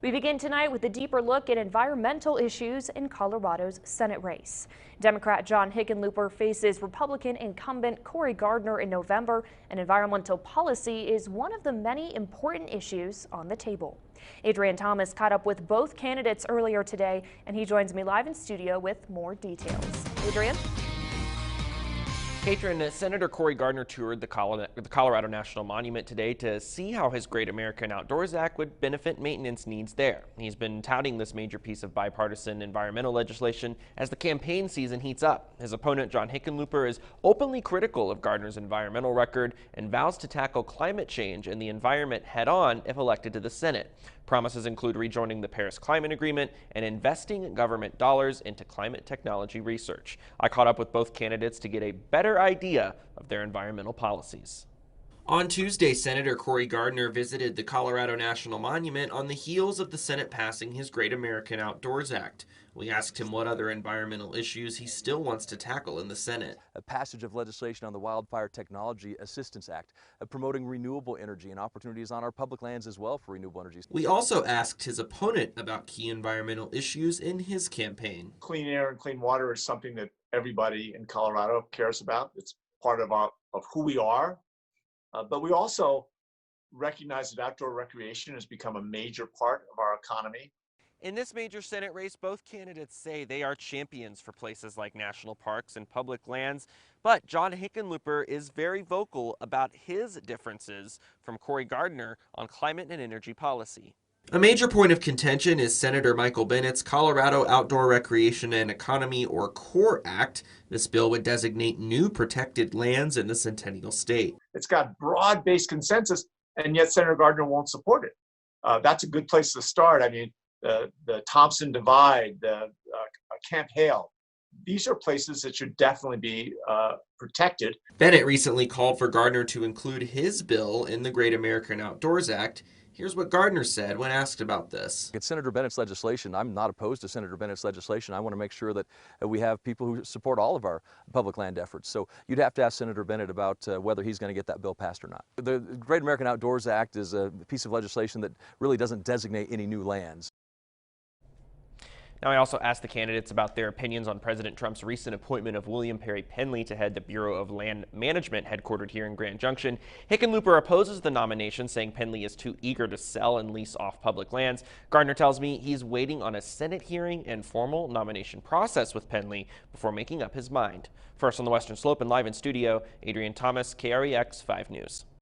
We begin tonight with a deeper look at environmental issues in Colorado's Senate race. Democrat John Hickenlooper faces Republican incumbent Cory Gardner in November, and environmental policy is one of the many important issues on the table. Adrian Thomas caught up with both candidates earlier today, and he joins me live in studio with more details. Adrian? Katrin, Senator Cory Gardner toured the Colorado National Monument today to see how his Great American Outdoors Act would benefit maintenance needs there. He's been touting this major piece of bipartisan environmental legislation as the campaign season heats up. His opponent, John Hickenlooper, is openly critical of Gardner's environmental record and vows to tackle climate change and the environment head-on if elected to the Senate. Promises include rejoining the Paris Climate Agreement and investing government dollars into climate technology research. I caught up with both candidates to get a better idea of their environmental policies. On Tuesday, Senator Cory Gardner visited the Colorado National Monument on the heels of the Senate passing his Great American Outdoors Act. We asked him what other environmental issues he still wants to tackle in the Senate. A passage of legislation on the Wildfire Technology Assistance Act, promoting renewable energy and opportunities on our public lands as well for renewable energy. We also asked his opponent about key environmental issues in his campaign. Clean air and clean water is something that everybody in Colorado cares about. It's part of who we are. But we also recognize that outdoor recreation has become a major part of our economy. In this major Senate race, both candidates say they are champions for places like national parks and public lands, but John Hickenlooper is very vocal about his differences from Cory Gardner on climate and energy policy. A major point of contention is Senator Michael Bennet's Colorado Outdoor Recreation and Economy, or CORE Act. This bill would designate new protected lands in the Centennial State. It's got broad-based consensus, and yet Senator Gardner won't support it. That's a good place to start. I mean, the Thompson Divide, Camp Hale, these are places that should definitely be protected. Bennett recently called for Gardner to include his bill in the Great American Outdoors Act. Here's what Gardner said when asked about this. It's Senator Bennett's legislation. I'm not opposed to Senator Bennett's legislation. I want to make sure that we have people who support all of our public land efforts. So you'd have to ask Senator Bennett about whether he's going to get that bill passed or not. The Great American Outdoors Act is a piece of legislation that really doesn't designate any new lands. Now, I also asked the candidates about their opinions on President Trump's recent appointment of William Perry Penley to head the Bureau of Land Management headquartered here in Grand Junction. Hickenlooper opposes the nomination, saying Penley is too eager to sell and lease off public lands. Gardner tells me he's waiting on a Senate hearing and formal nomination process with Penley before making up his mind. First on the Western Slope and live in studio, Adrian Thomas, KREX 5 News.